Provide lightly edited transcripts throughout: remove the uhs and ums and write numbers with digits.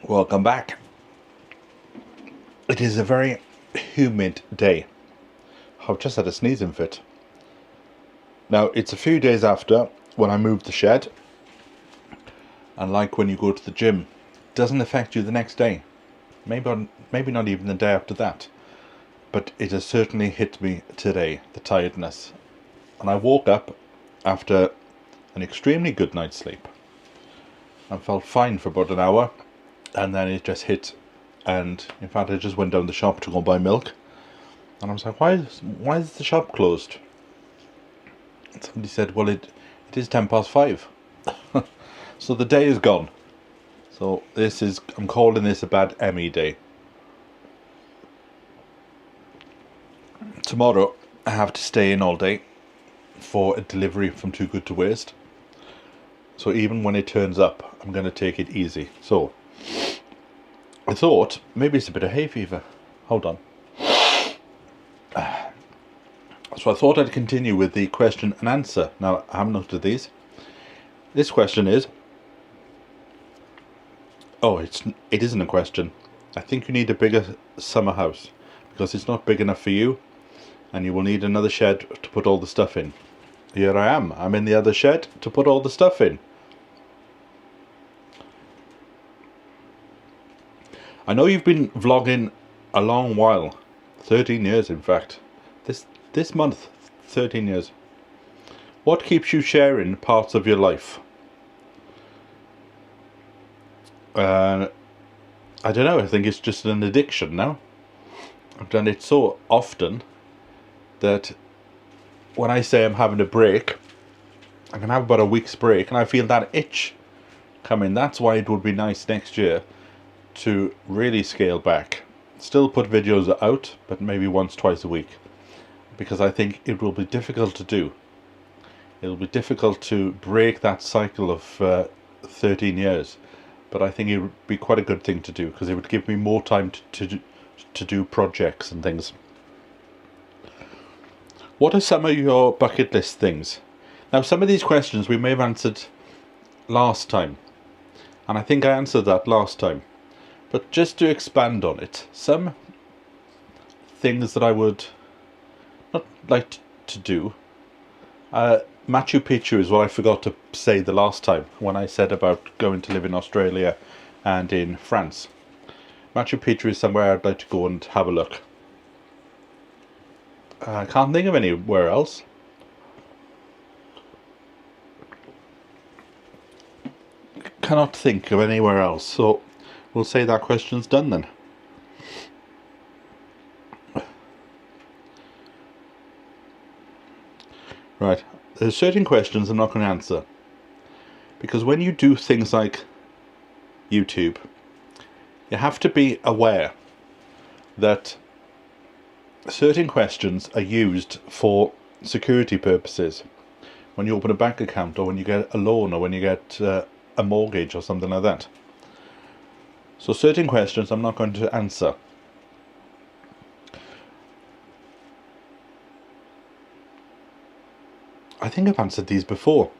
Welcome back. It is a very humid day. I've just had a sneezing fit. Now, it's a few days after when I moved the shed, and like when you go to the gym, it doesn't affect you the next day. Maybe not even the day after that. But it has certainly hit me today, the tiredness. And I woke up after an extremely good night's sleep and felt fine for about an hour, and then it just hit. And in fact, I just went down the shop to go buy milk, and I was like, why is the shop closed? And somebody said, well, it is 5:10. So the day is gone. So I'm calling this a bad ME day. Tomorrow I have to stay in all day for a delivery from Too Good to Waste. So even when it turns up, I'm going to take it easy. So I thought maybe it's a bit of hay fever. Hold on. So I thought I'd continue with the question and answer. Now, I haven't looked at these. This question is... Oh, it isn't a question. I think you need a bigger summer house because it's not big enough for you, and you will need another shed to put all the stuff in. Here I am. I'm in the other shed to put all the stuff in. I know you've been vlogging a long while. 13 years, in fact. This month, 13 years. What keeps you sharing parts of your life? I don't know. I think it's just an addiction now. I've done it so often that when I say I'm having a break, I can have about a week's break, and I feel that itch coming. That's why it would be nice next year to really scale back. Still put videos out, but maybe once, twice a week, because I think it will be difficult to do. It'll be difficult to break that cycle of 13 years, but I think it would be quite a good thing to do, because it would give me more time to do projects and things. What are some of your bucket list things? Now, some of these questions we may have answered last time, and I think I answered that last time. But just to expand on it, some things that I would not like to do. Machu Picchu is what I forgot to say the last time when I said about going to live in Australia and in France. Machu Picchu is somewhere I'd like to go and have a look. I can't think of anywhere else. Cannot think of anywhere else, so we'll say that question's done then. Right, there's certain questions I'm not going to answer, because when you do things like YouTube, you have to be aware that certain questions are used for security purposes. When you open a bank account, or when you get a loan, or when you get a mortgage or something like that. So certain questions I'm not going to answer. I think I've answered these before.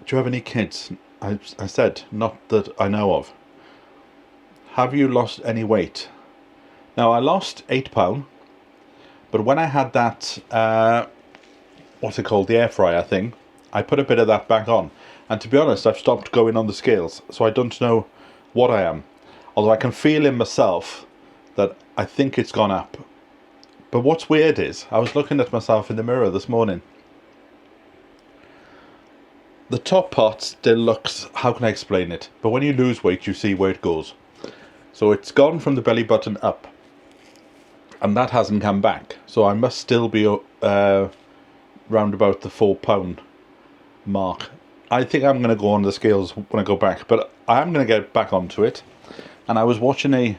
Do you have any kids? I said, not that I know of. Have you lost any weight? Now, I lost £8, but when I had that, what's it called, the air fryer thing, I put a bit of that back on. And to be honest, I've stopped going on the scales, so I don't know what I am. Although I can feel in myself that I think it's gone up. But what's weird is, I was looking at myself in the mirror this morning. The top part still looks, how can I explain it? But when you lose weight, you see where it goes. So it's gone from the belly button up, and that hasn't come back. So I must still be round about the £4 mark. I think I'm going to go on the scales when I go back, but I am going to get back onto it. And I was watching a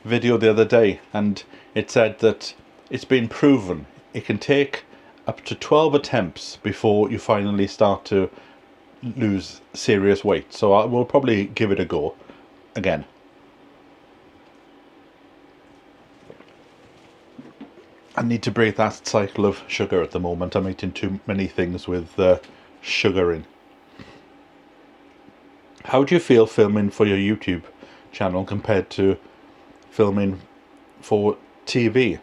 video the other day, and it said that it's been proven it can take up to 12 attempts before you finally start to lose serious weight. So I will probably give it a go again. I need to break that cycle of sugar at the moment. I'm eating too many things with sugar in. How do you feel filming for your YouTube? channel compared to filming for TV.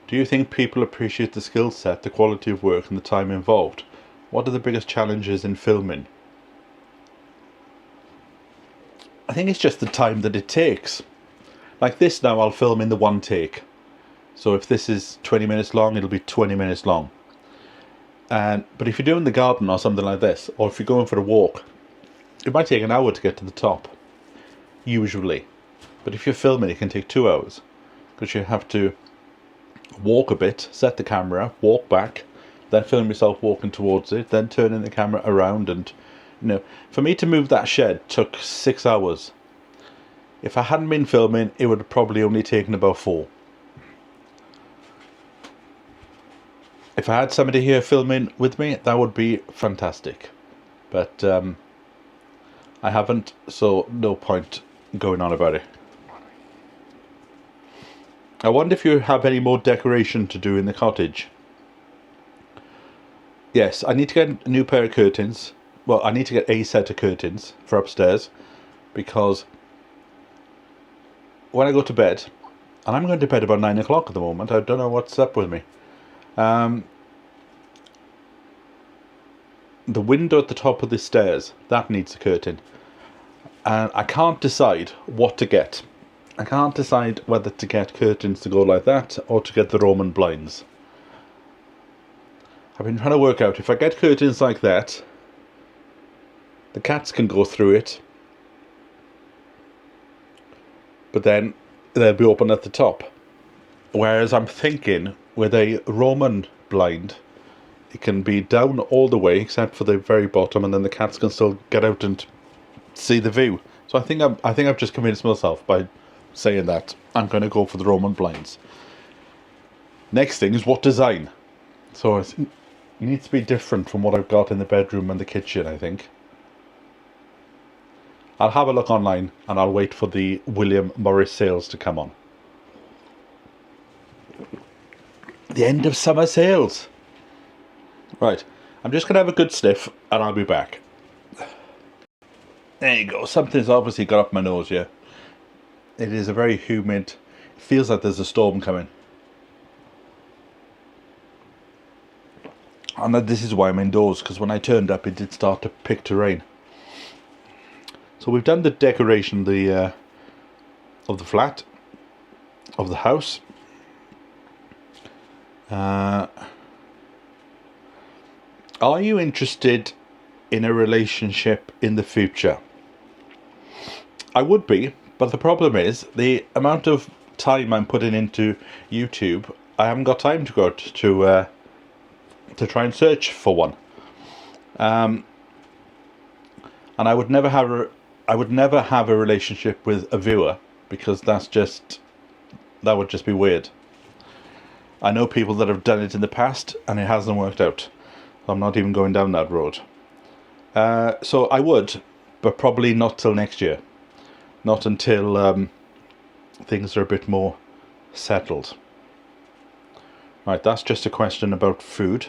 Do you think people appreciate the skill set, the quality of work and the time involved? What are the biggest challenges in filming? I think it's just the time that it takes. Like this now, I'll film in the one take. So if this is 20 minutes long, it'll be 20 minutes long. But if you're doing the garden or something like this, or if you're going for a walk, it might take an hour to get to the top, usually. But if you're filming, it can take 2 hours, because you have to walk a bit, set the camera, walk back, then film yourself walking towards it, then turning the camera around. And for me to move that shed took 6 hours. If I hadn't been filming, it would have probably only taken about 4. If I had somebody here filming with me, that would be fantastic. But I haven't, so no point going on about it. I wonder if you have any more decoration to do in the cottage. Yes, I need to get a new pair of curtains. Well, I need to get a set of curtains for upstairs, because when I go to bed, and I'm going to bed about 9 o'clock at the moment, I don't know what's up with me. The window at the top of the stairs, that needs a curtain. And I can't decide what to get. I can't decide whether to get curtains to go like that or to get the Roman blinds. I've been trying to work out, if I get curtains like that, the cats can go through it, but then they'll be open at the top. Whereas I'm thinking with a Roman blind, it can be down all the way except for the very bottom, and then the cats can still get out and see the view. So I think I've just convinced myself by saying that I'm going to go for the Roman blinds. Next thing is what design. So it needs to be different from what I've got in the bedroom and the kitchen, I think. I'll have a look online and I'll wait for the William Morris sales to come on. The end of summer sales. Right, I'm just going to have a good sniff and I'll be back. There you go, something's obviously got up my nose here. It is a very humid, it feels like there's a storm coming. And this is why I'm indoors, because when I turned up it did start to pick to rain. So we've done the decoration of the flat, of the house. Are you interested in a relationship in the future? I would be, but the problem is the amount of time I'm putting into YouTube. I haven't got time to go to try and search for one. And I would never have a relationship with a viewer, because that would just be weird. I know people that have done it in the past and it hasn't worked out. I'm not even going down that road. So I would, but probably not till next year. Not until things are a bit more settled. Right, that's just a question about food.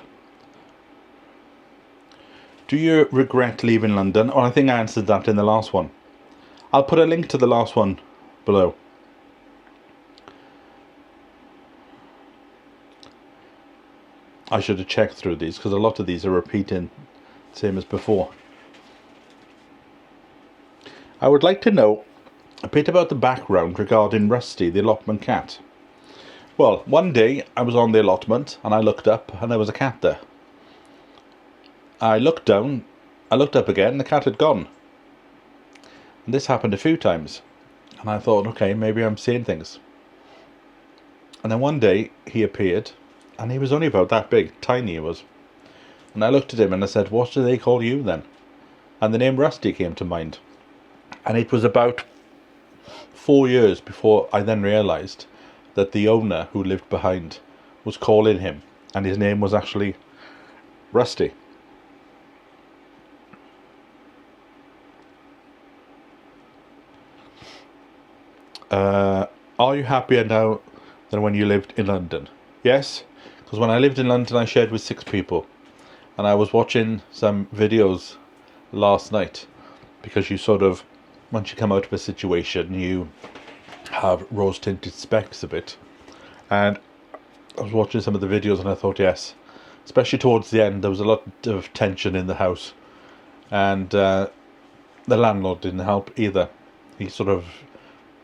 Do you regret leaving London? Oh, I think I answered that in the last one. I'll put a link to the last one below. I should have checked through these, because a lot of these are repeating, same as before. I would like to know a bit about the background regarding Rusty, the allotment cat. Well, one day I was on the allotment and I looked up and there was a cat there. I looked down, I looked up again, the cat had gone. And this happened a few times. And I thought, okay, maybe I'm seeing things. And then one day he appeared, and he was only about that big, tiny he was. And I looked at him and I said, what do they call you then? And the name Rusty came to mind. And it was about 4 years before I then realised that the owner who lived behind was calling him, and his name was actually Rusty. Are you happier now than when you lived in London? Yes, because when I lived in London I shared with 6 people, and I was watching some videos last night, because you once you come out of a situation, you have rose-tinted specs a bit. And I was watching some of the videos and I thought, yes, especially towards the end, there was a lot of tension in the house. And the landlord didn't help either. He sort of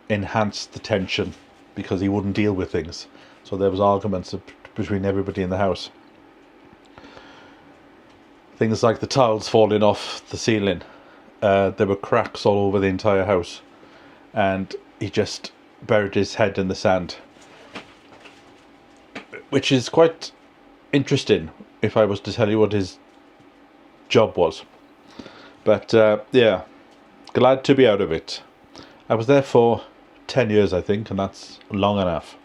enhanced the tension because he wouldn't deal with things. So there was arguments between everybody in the house. Things like the tiles falling off the ceiling. There were cracks all over the entire house. And he just buried his head in the sand. Which is quite interesting if I was to tell you what his job was. But yeah, glad to be out of it. I was there for 10 years, I think, and that's long enough.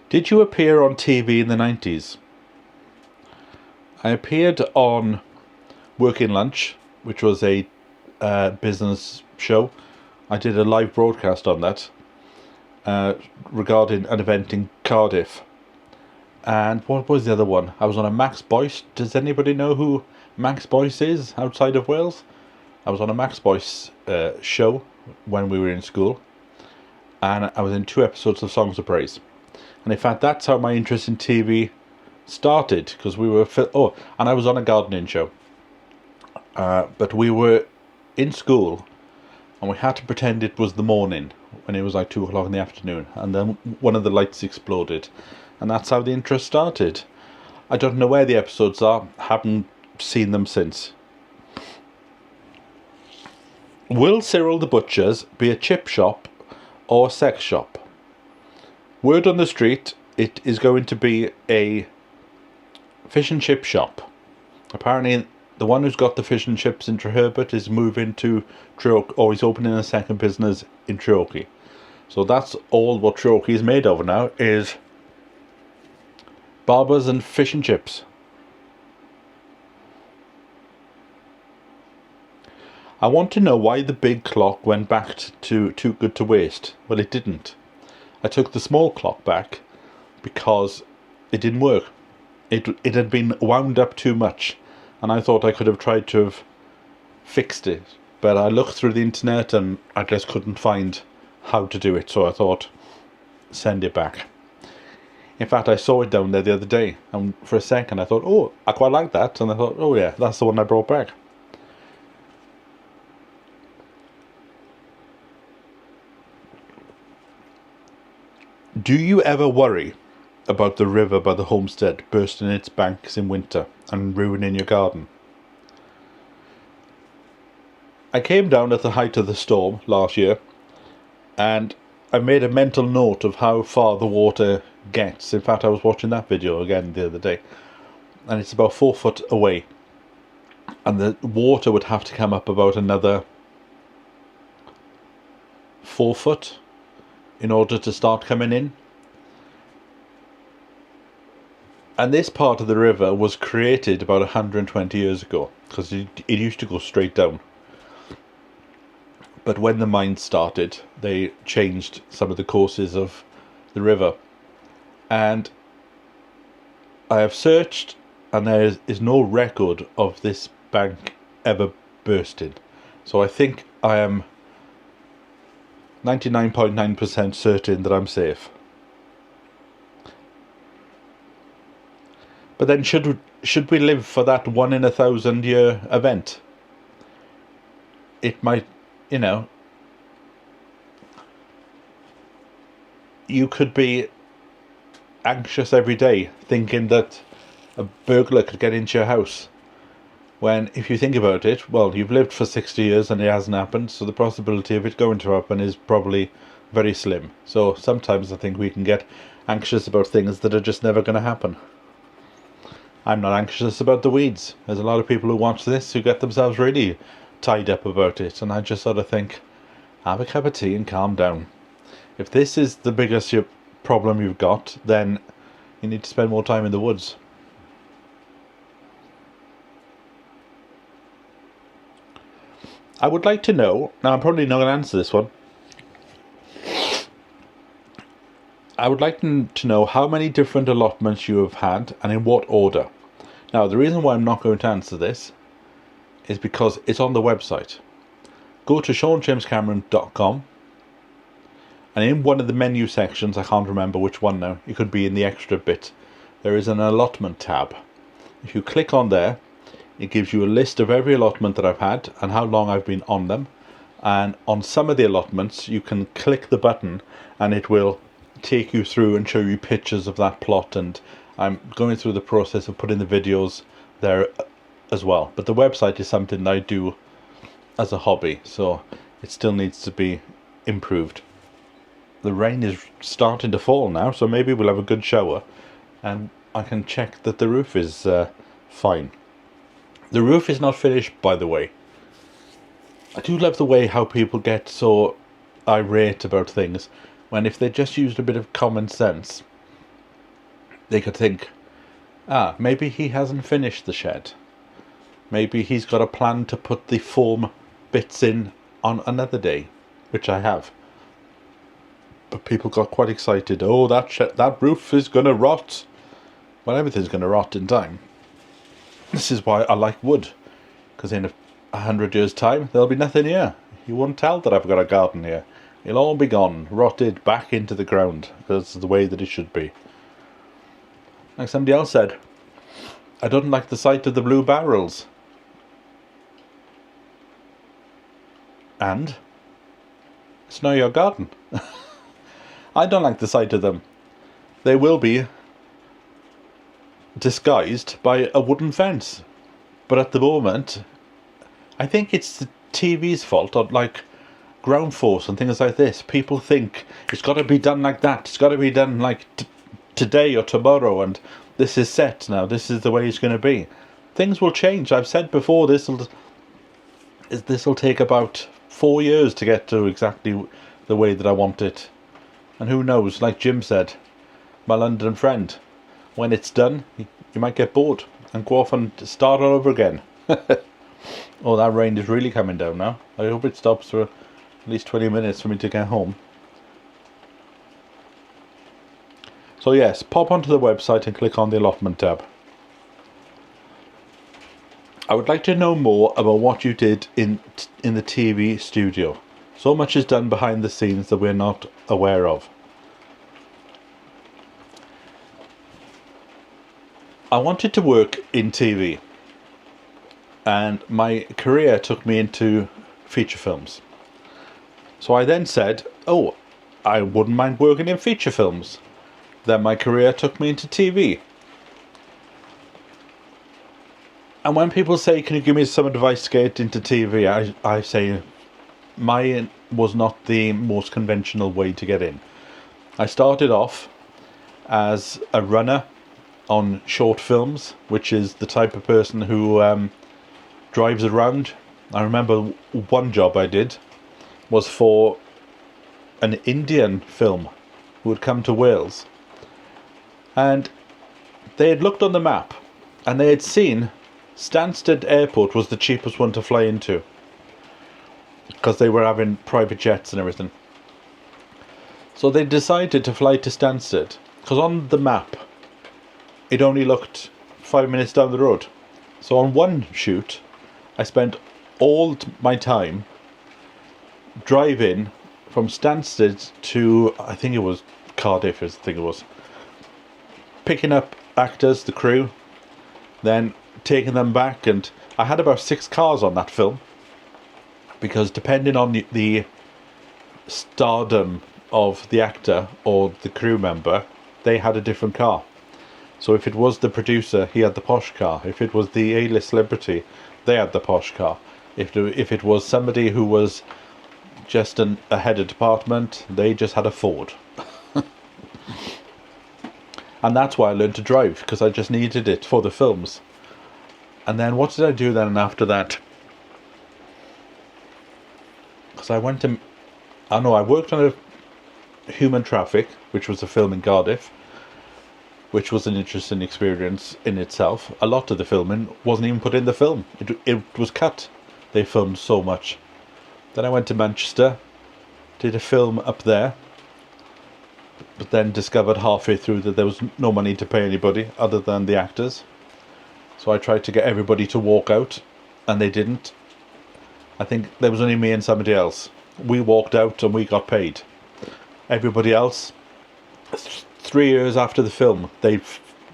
Did you appear on TV in the 90s? I appeared on Working Lunch, which was a business show. I did a live broadcast on that regarding an event in Cardiff. And what was the other one? I was on a Max Boyce. Does anybody know who Max Boyce is outside of Wales? I was on a Max Boyce show when we were in school. And I was in 2 episodes of Songs of Praise. And in fact, that's how my interest in TV started. Because we were... and I was on a gardening show. But we were in school. And we had to pretend it was the morning. When it was like 2 o'clock in the afternoon. And then one of the lights exploded. And that's how the interest started. I don't know where the episodes are. Haven't seen them since. Will Cyril the Butcher's be a chip shop or a sex shop? Word on the street, it is going to be a fish and chip shop. Apparently, the one who's got the fish and chips in Treherbert is moving to Treorchy, or he's opening a second business in Treorchy. So that's all what Treorchy is made of now, is barbers and fish and chips. I want to know why the big clock went back to Too Good to Waste. Well, it didn't. I took the small clock back because it didn't work. It had been wound up too much, and I thought I could have tried to have fixed it. But I looked through the internet and I just couldn't find how to do it, so I thought, send it back. In fact, I saw it down there the other day, and for a second I thought, oh, I quite like that, and I thought, oh yeah, that's the one I brought back. Do you ever worry about the river by the homestead bursting its banks in winter and ruining your garden? I came down at the height of the storm last year, and I made a mental note of how far the water gets. In fact, I was watching that video again the other day, and it's about 4 foot away, and the water would have to come up about another 4 foot in order to start coming in. And this part of the river was created about 120 years ago, because it used to go straight down. But when the mines started, they changed some of the courses of the river. And I have searched, and there is no record of this bank ever bursting. So I think I am 99.9% certain that I'm safe. But then should we live for that 1 in 1,000 year event? It might, you know, you could be anxious every day thinking that a burglar could get into your house. When, if you think about it, well, you've lived for 60 years and it hasn't happened, so the possibility of it going to happen is probably very slim. So sometimes I think we can get anxious about things that are just never going to happen. I'm not anxious about the weeds. There's a lot of people who watch this who get themselves really tied up about it, and I just sort of think, have a cup of tea and calm down. If this is the biggest problem you've got, then you need to spend more time in the woods. I would like to know, now I'm probably not going to answer this one, I would like to know how many different allotments you have had and in what order. Now, the reason why I'm not going to answer this is because it's on the website. Go to SeanJamesCameron.com, and in one of the menu sections, I can't remember which one now, it could be in the extra bit, there is an allotment tab. If you click on there, it gives you a list of every allotment that I've had and how long I've been on them. And on some of the allotments, you can click the button and it will take you through and show you pictures of that plot. And I'm going through the process of putting the videos there as well. But the website is something that I do as a hobby, so it still needs to be improved. The rain is starting to fall now, so maybe we'll have a good shower and I can check that the roof is fine. The roof is not finished, by the way. I do love the way how people get so irate about things, when if they just used a bit of common sense, they could think, maybe he hasn't finished the shed. Maybe he's got a plan to put the foam bits in on another day, which I have. But people got quite excited. Oh, that roof is going to rot. Well, everything's going to rot in time. This is why I like wood, because in 100 years' time, there'll be nothing here. You won't tell that I've got a garden here. It'll all be gone, rotted back into the ground. That's the way that it should be. Like somebody else said, I don't like the sight of the blue barrels. And it's not your garden. I don't like the sight of them. They will be disguised by a wooden fence. But at the moment, I think it's the TV's fault, or like ground force and things like this. People think it's got to be done like that. It's got to be done like today or tomorrow, and this is set now. This is the way it's going to be. Things will change. I've said before, this will take about 4 years to get to exactly the way that I want it. And who knows, like Jim said, my London friend, when it's done, you might get bored and go off and start all over again. Oh, that rain is really coming down now. I hope it stops for at least 20 minutes for me to get home. So yes, pop onto the website and click on the allotment tab. I would like to know more about what you did in the TV studio. So much is done behind the scenes that we're not aware of. I wanted to work in TV, and my career took me into feature films. So I then said, oh, I wouldn't mind working in feature films. Then my career took me into TV. And when people say, can you give me some advice to get into TV, I say mine was not the most conventional way to get in. I started off as a runner on short films, which is the type of person who drives around. I remember one job I did was for an Indian film who had come to Wales, and they had looked on the map and they had seen Stansted Airport was the cheapest one to fly into, because they were having private jets and everything. So they decided to fly to Stansted, because on the map it only looked 5 minutes down the road. So on one shoot, I spent all my time driving from Stansted to, I think it was Cardiff, picking up actors, the crew, then taking them back. And I had about 6 cars on that film, because depending on the stardom of the actor or the crew member, they had a different car. So if it was the producer, he had the posh car. If it was the A-list celebrity, they had the posh car. If it was somebody who was just a head of department, they just had a Ford. And that's why I learned to drive, because I just needed it for the films. And then what did I do then after that? Because I worked on a Human Traffic, which was a film in Cardiff, which was an interesting experience in itself. A lot of the filming wasn't even put in the film. It was cut. They filmed so much. Then I went to Manchester, did a film up there. but then discovered halfway through that there was no money to pay anybody other than the actors. So I tried to get everybody to walk out, and they didn't. I think there was only me and somebody else. We walked out and we got paid. Everybody else, 3 years after the film, they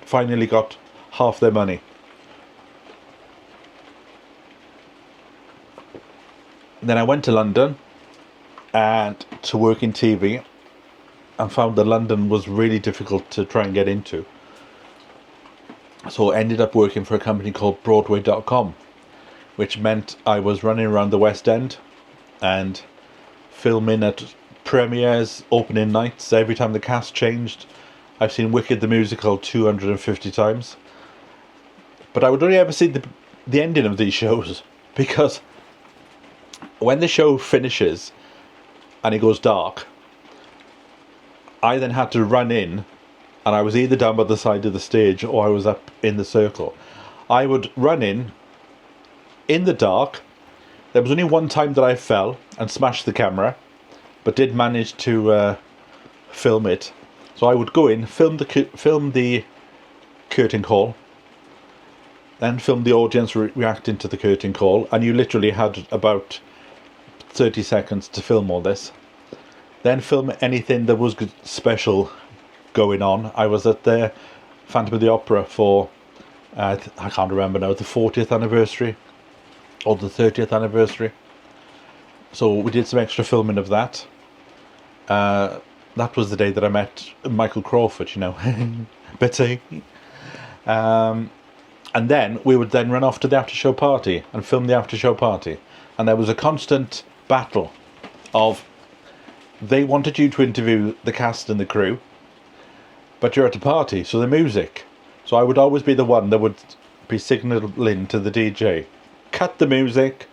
finally got half their money. Then I went to London and to work in TV, and found that London was really difficult to try and get into. So I ended up working for a company called Broadway.com, which meant I was running around the West End and filming at premieres, opening nights. Every time the cast changed. I've seen Wicked the musical 250 times. But I would only ever see the ending of these shows, because when the show finishes and it goes dark, I then had to run in, and I was either down by the side of the stage or I was up in the circle. I would run in the dark. There was only one time that I fell and smashed the camera, but did manage to film it. So I would go in, film the curtain call, then film the audience reacting to the curtain call, and you literally had about 30 seconds to film all this. Then film anything that was special going on. I was at the Phantom of the Opera for, I can't remember now, the 40th anniversary or the 30th anniversary. So we did some extra filming of that. That was the day that I met Michael Crawford, you know, Betty. And then we would then run off to the after show party and film the after show party. And there was a constant battle of, they wanted you to interview the cast and the crew, but you're at a party, so the music. So I would always be the one that would be signalling to the DJ, cut the music.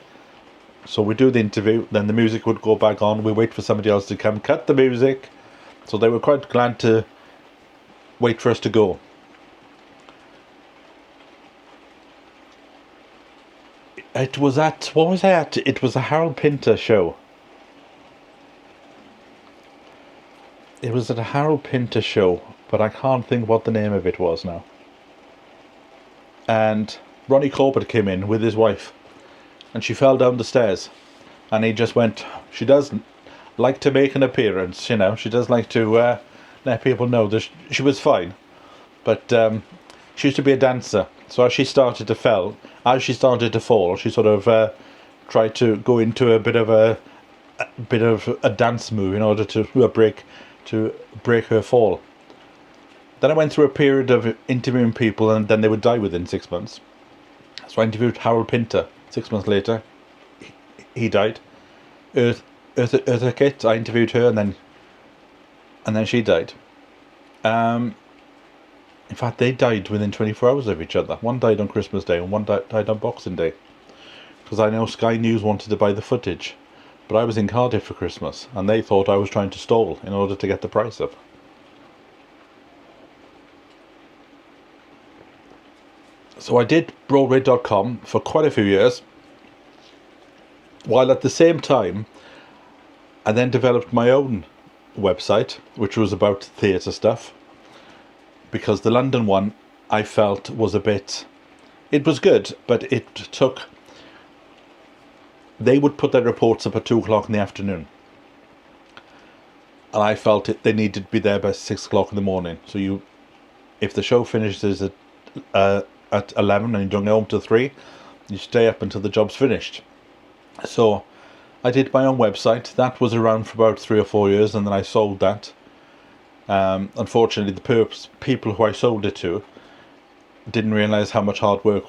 So we do the interview, then the music would go back on. We wait for somebody else to come, cut the music. So they were quite glad to wait for us to go. It was at, what was I at? It was a Harold Pinter show. It was at a Harold Pinter show, but I can't think what the name of it was now. And Ronnie Corbett came in with his wife, and she fell down the stairs, and he just went, she does like to make an appearance, you know, she does like to let people know that she was fine, but she used to be a dancer, so as she started to fall, she sort of tried to go into a bit of a dance move in order to break her fall. Then I went through a period of interviewing people, and then they would die within 6 months. So I interviewed Harold Pinter. 6 months later, he died. Eartha Kitt, I interviewed her, and then she died. In fact, they died within 24 hours of each other. One died on Christmas Day, and one died on Boxing Day. Because I know Sky News wanted to buy the footage, but I was in Cardiff for Christmas, and they thought I was trying to stall in order to get the price up. So I did Broadway.com for quite a few years, while at the same time I then developed my own website, which was about theatre stuff, because the London one I felt was it was good, but they would put their reports up at 2 o'clock in the afternoon, and I felt they needed to be there by 6 o'clock in the morning. So if the show finishes at 11 and you don't go home till 3, you stay up until the job's finished. So I did my own website. That was around for about 3 or 4 years, and then I sold that. Unfortunately, the people who I sold it to didn't realise how much hard work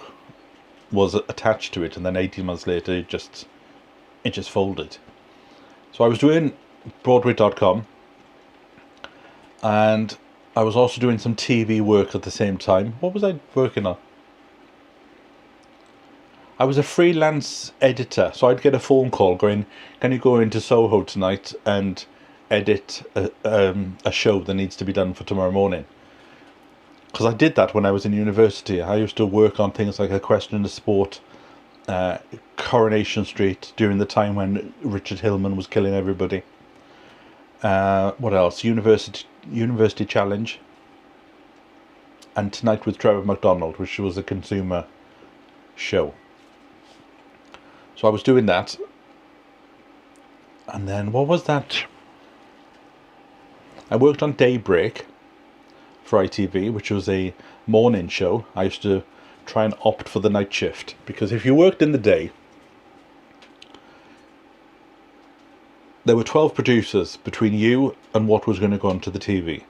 was attached to it, and then 18 months later it just folded. So I was doing Broadway.com, and I was also doing some TV work at the same time. What was I working on? I was a freelance editor, so I'd get a phone call going, can you go into Soho tonight and edit a show that needs to be done for tomorrow morning? Because I did that when I was in university. I used to work on things like A Question of Sport, Coronation Street, during the time when Richard Hillman was killing everybody. What else? University University Challenge, and Tonight with Trevor McDonald, which was a consumer show. So I was doing that, and then what was that? I worked on Daybreak for ITV, which was a morning show. I used to try and opt for the night shift, because if you worked in the day, there were 12 producers between you and what was going to go onto the TV.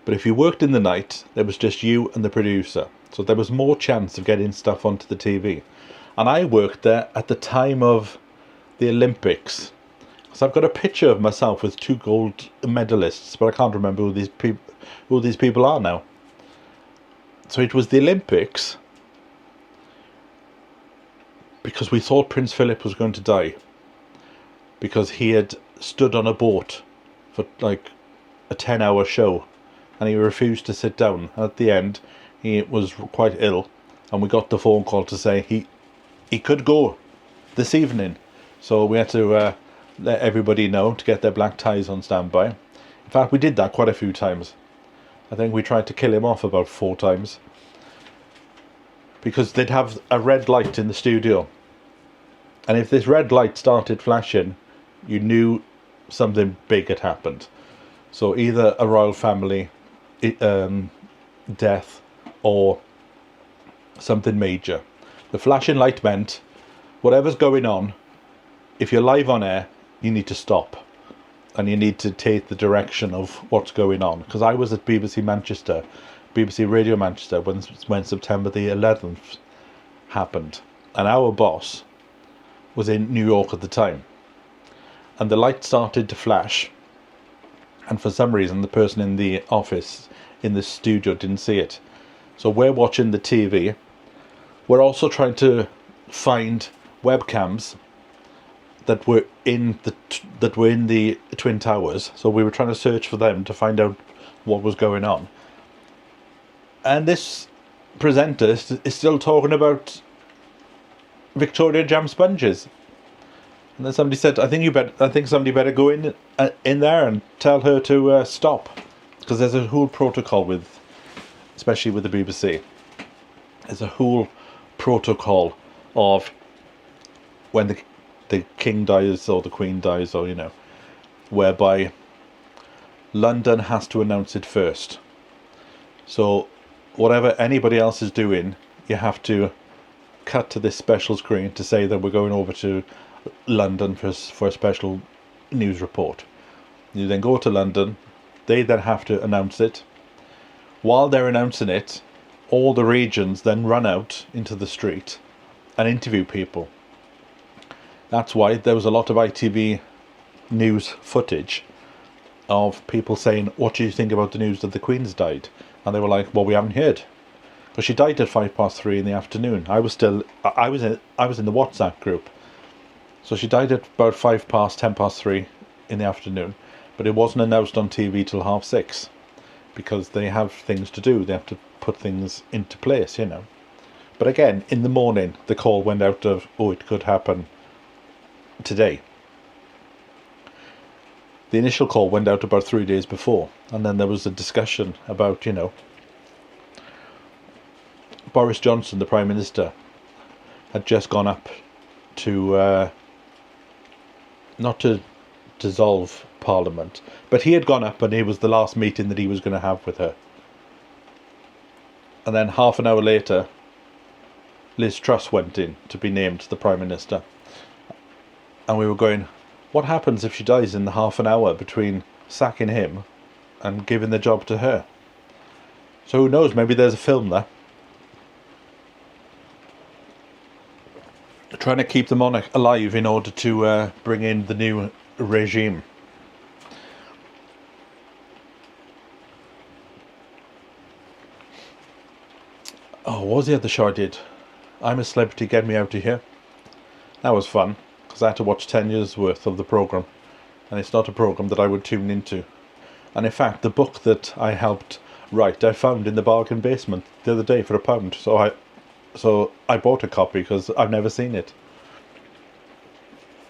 But if you worked in the night, there was just you and the producer. So there was more chance of getting stuff onto the TV. And I worked there at the time of the Olympics. So I've got a picture of myself with 2 gold medalists, but I can't remember who these people are now. So it was the Olympics, because we thought Prince Philip was going to die, because he had stood on a boat for like a 10-hour show and he refused to sit down. And at the end, he was quite ill, and we got the phone call to say he could go this evening. So we had to let everybody know to get their black ties on standby. In fact, we did that quite a few times. I think we tried to kill him off about 4 times, because they'd have a red light in the studio, and if this red light started flashing, you knew something big had happened. So either a royal family death or something major. The flashing light meant whatever's going on, if you're live on air, you need to stop and you need to take the direction of what's going on. Because I was at BBC Radio Manchester when September the 11th happened, and our boss was in New York at the time, and the light started to flash, and for some reason the person in the office in the studio didn't see it. So we're watching the TV. We're also trying to find webcams that were in the Twin Towers. So we were trying to search for them to find out what was going on. And this presenter is still talking about Victoria jam sponges. And then somebody said, I think somebody better go in there and tell her to stop, because there's a whole protocol especially with the BBC. There's a whole protocol of when the king dies or the queen dies, or whereby London has to announce it first. So whatever anybody else is doing, you have to cut to this special screen to say that we're going over to London for a special news report. You then go to London, they then have to announce it. While they're announcing it, all the regions then run out into the street and interview people. That's why there was a lot of ITV news footage of people saying, what do you think about the news that the Queen's died? And they were like, well, we haven't heard, because she died at 3:05 in the afternoon. I was in the WhatsApp group. So she died at about 3:10 in the afternoon, but it wasn't announced on TV till 6:30, because they have things to do. They have to put things into place, But again, in the morning, the call went out of, it could happen today. The initial call went out about 3 days before, and then there was a discussion about, Boris Johnson, the Prime Minister, had just gone up to, not to dissolve Parliament, but he had gone up and it was the last meeting that he was going to have with her. And then half an hour later, Liz Truss went in to be named the Prime Minister. And we were going, what happens if she dies in the half an hour between sacking him and giving the job to her? So who knows, maybe there's a film there. Trying to keep the monarch alive in order to bring in the new regime. Oh, what was the other show I did? I'm a Celebrity, Get Me Out of Here. That was fun, because I had to watch 10 years worth of the programme, and it's not a programme that I would tune into. And in fact, the book that I helped write, I found in the bargain basement the other day for £1. So I bought a copy because I've never seen it.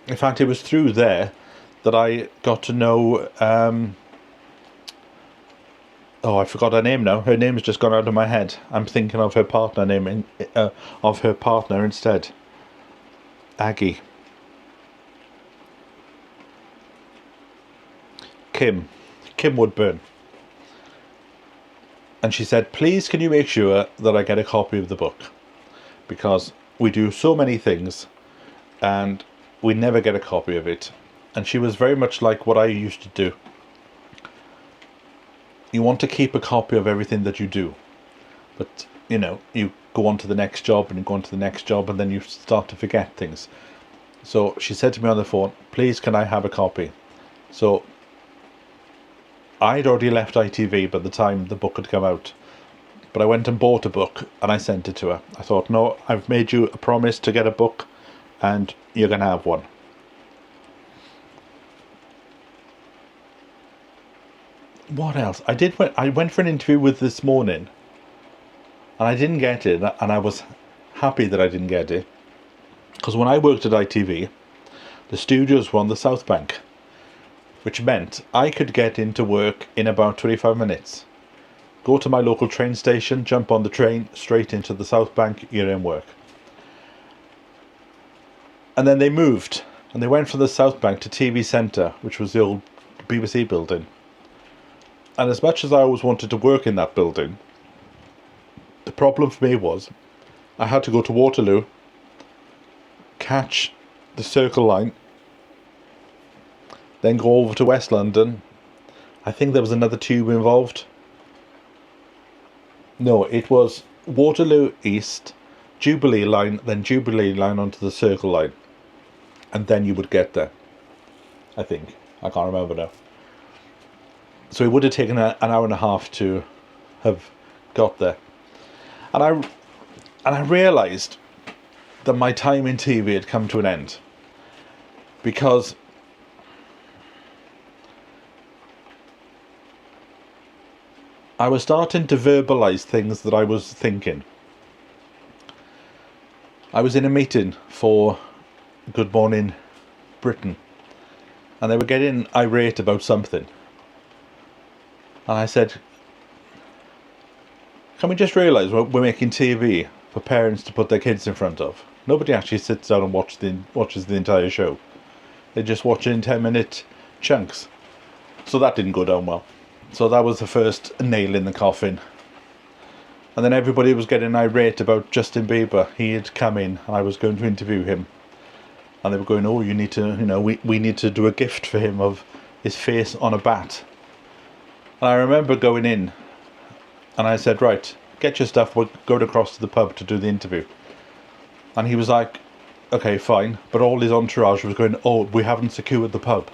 In fact, it was through there that I got to know Oh, I forgot her name now. Her name's just gone out of my head. I'm thinking of her partner of her partner instead. Aggie. Kim Woodburn. And she said, please can you make sure that I get a copy of the book, because we do so many things and we never get a copy of it. And she was very much like what I used to do. You want to keep a copy of everything that you do, but you go on to the next job and you go on to the next job, and then you start to forget things. So she said to me on the phone, please can I have a copy? So I'd already left ITV by the time the book had come out, but I went and bought a book and I sent it to her. I thought, no, I've made you a promise to get a book and you're going to have one. What else? I went for an interview with This Morning and I didn't get it, and I was happy that I didn't get it, because when I worked at ITV, the studios were on the South Bank, which meant I could get into work in about 25 minutes. Go to my local train station, jump on the train, straight into the South Bank, you're in work. And then they moved, and they went from the South Bank to TV Centre, which was the old BBC building. And as much as I always wanted to work in that building, the problem for me was I had to go to Waterloo, catch the Circle line, then go over to West London. I think there was another tube involved. No, it was Waterloo East, Jubilee line, then Jubilee line onto the Circle line. And then you would get there. I think. I can't remember now. So it would have taken an hour and a half to have got there. And I realised that my time in TV had come to an end. Because I was starting to verbalise things that I was thinking. I was in a meeting for Good Morning Britain, and they were getting irate about something. And I said, can we just realise we're making TV for parents to put their kids in front of? Nobody actually sits down and watches the entire show. They just watch it in 10-minute chunks. So that didn't go down well. So that was the first nail in the coffin. And then everybody was getting irate about Justin Bieber. He had come in and I was going to interview him. And they were going, oh, you need to, we need to do a gift for him of his face on a bat. And I remember going in and I said, right, get your stuff, we're going across to the pub to do the interview. And he was like, okay, fine. But all his entourage was going, oh, we haven't secured the pub.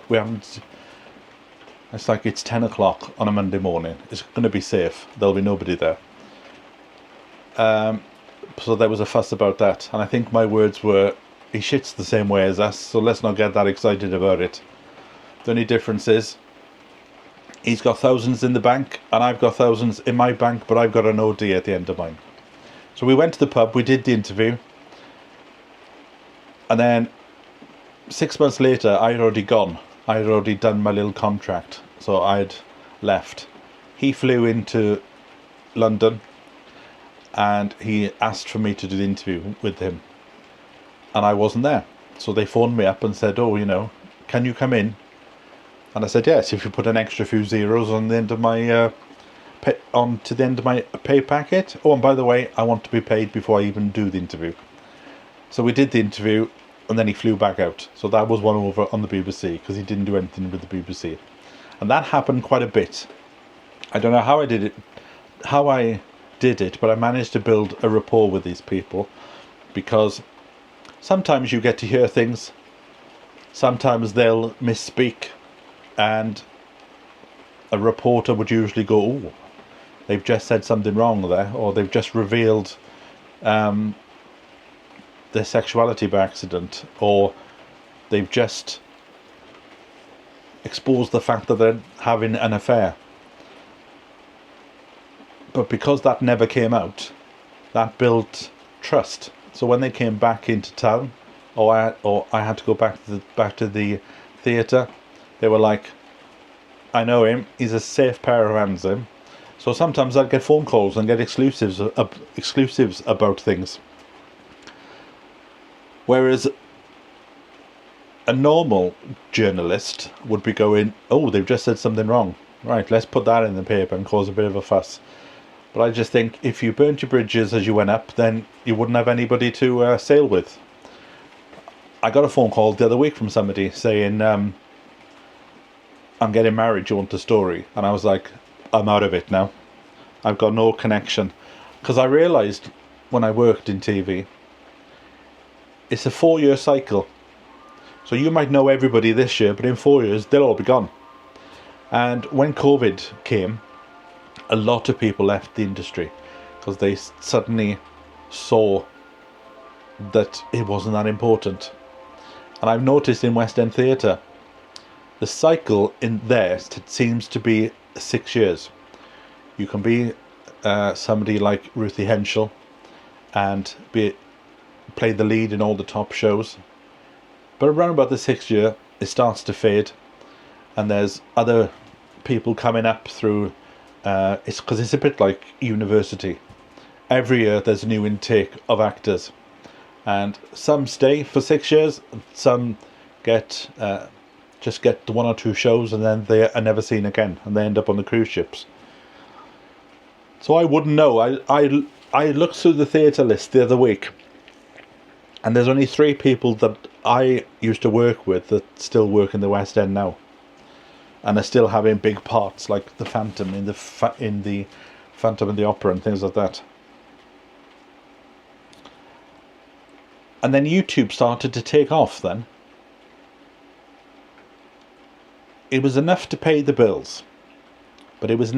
It's like, it's 10 o'clock on a Monday morning. It's going to be safe. There'll be nobody there. So there was a fuss about that. And I think my words were, he shits the same way as us, so let's not get that excited about it. The only difference is, he's got thousands in the bank, and I've got thousands in my bank, but I've got an OD at the end of mine. So we went to the pub, we did the interview. And then 6 months later, I'd already gone. I'd already done my little contract, so I'd left. He flew into London and he asked for me to do the interview with him. And I wasn't there. So they phoned me up and said, oh, can you come in? And I said, yes, if you put an extra few zeros on the end of my to the end of my pay packet. Oh, and by the way, I want to be paid before I even do the interview. So we did the interview. And then he flew back out. So that was one over on the BBC, because he didn't do anything with the BBC. And that happened quite a bit. I don't know how I did it, but I managed to build a rapport with these people, because sometimes you get to hear things, sometimes they'll misspeak, and a reporter would usually go, oh, they've just said something wrong there, or they've just revealed their sexuality by accident, or they've just exposed the fact that they're having an affair. But because that never came out, that built trust. So when they came back into town, or I had to go back to the theatre, they were like, I know him, he's a safe pair of hands, him. So sometimes I'd get phone calls and get exclusives about things. Whereas a normal journalist would be going, oh, they've just said something wrong. Right, let's put that in the paper and cause a bit of a fuss. But I just think if you burnt your bridges as you went up, then you wouldn't have anybody to sail with. I got a phone call the other week from somebody saying, I'm getting married, do you want the story? And I was like, I'm out of it now. I've got no connection. Because I realised when I worked in TV, it's a 4-year cycle. So you might know everybody this year, but in 4 years, they'll all be gone. And when COVID came, a lot of people left the industry because they suddenly saw that it wasn't that important. And I've noticed in West End theatre, the cycle in there seems to be 6 years. You can be somebody like Ruthie Henschel and play the lead in all the top shows. But around about the 6th year, it starts to fade. And there's other people coming up through, it's because it's a bit like university. Every year there's a new intake of actors. And some stay for 6 years, some just get the 1 or 2 shows and then they are never seen again and they end up on the cruise ships. So I wouldn't know. I looked through the theatre list the other week and there's only 3 people that I used to work with that still work in the West End now and are still having big parts like the Phantom in the Phantom and the Opera and things like that. And then YouTube started to take off then. It was enough to pay the bills, but it was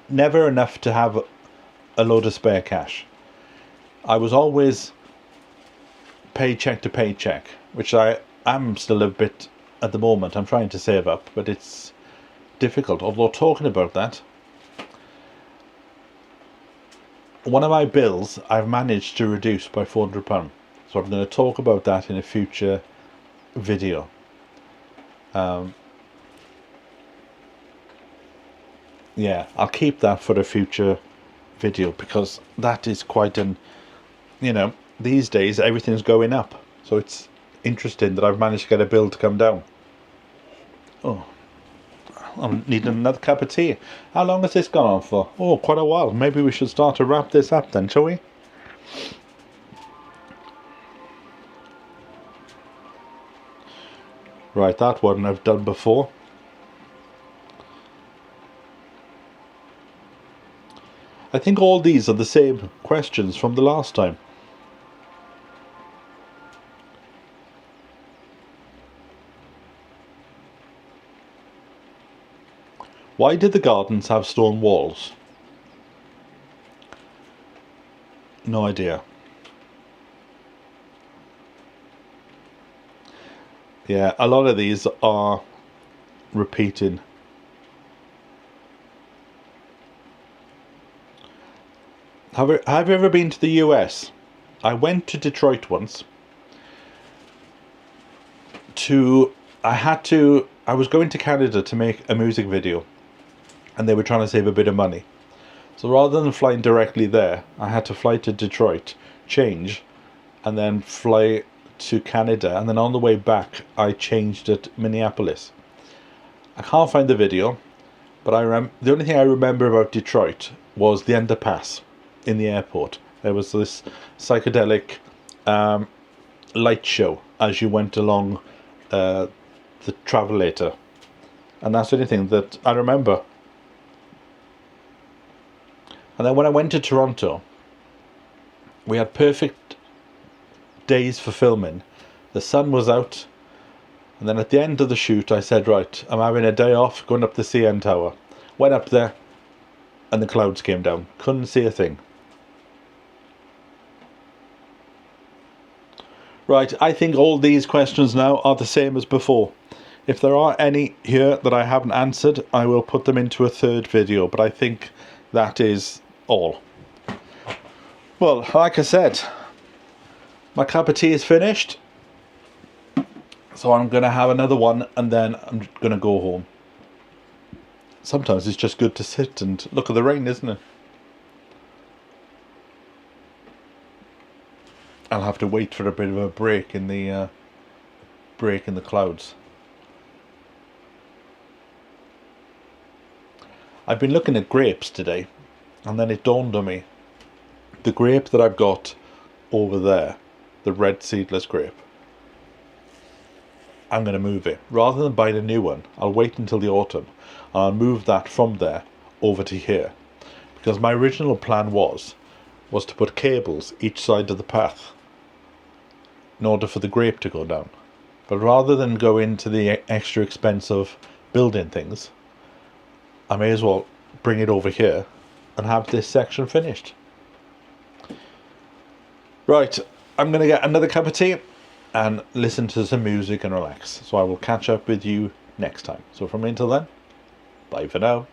never enough to have a load of spare cash. I was always paycheck to paycheck, which I am still a bit at the moment. I'm trying to save up, but it's difficult. Although talking about that, one of my bills I've managed to reduce by £400. So I'm going to talk about that in a future video. Yeah, I'll keep that for a future video because that is quite an, these days everything's going up. So it's interesting that I've managed to get a bill to come down. Oh, I'm needing another cup of tea. How long has this gone on for? Oh, quite a while. Maybe we should start to wrap this up then, shall we? Right, that one I've done before. I think all these are the same questions from the last time. Why did the gardens have stone walls? No idea. Yeah, a lot of these are repeating. Have you ever been to the US? I went to Detroit once. I was going to Canada to make a music video, and they were trying to save a bit of money. So rather than flying directly there, I had to fly to Detroit, change, and then fly to Canada, and then on the way back I changed at Minneapolis. I can't find the video, but the only thing I remember about Detroit was the underpass in the airport. There was this psychedelic light show as you went along the travelator, and that's the only thing that I remember. And then when I went to Toronto, we had perfect days for filming. The sun was out, and then at the end of the shoot I said, right, I'm having a day off, going up the CN Tower. Went up there and the clouds came down. Couldn't see a thing. Right, I think all these questions now are the same as before. If there are any here that I haven't answered, I will put them into a third video, but I think that is all. Well, like I said, my cup of tea is finished, so I'm going to have another one and then I'm going to go home. sometimes it's just good to sit and look at the rain, isn't it? I'll have to wait for a bit of a break in the clouds. I've been looking at grapes today, and then it dawned on me, the grape that I've got over there, the red seedless grape, I'm going to move it. Rather than buying a new one, I'll wait until the autumn, and I'll move that from there over to here. Because my original plan was to put cables each side of the path in order for the grape to go down. But rather than go into the extra expense of building things, I may as well bring it over here and have this section finished. Right, I'm going to get another cup of tea and listen to some music and relax. So I will catch up with you next time. So from until then, bye for now.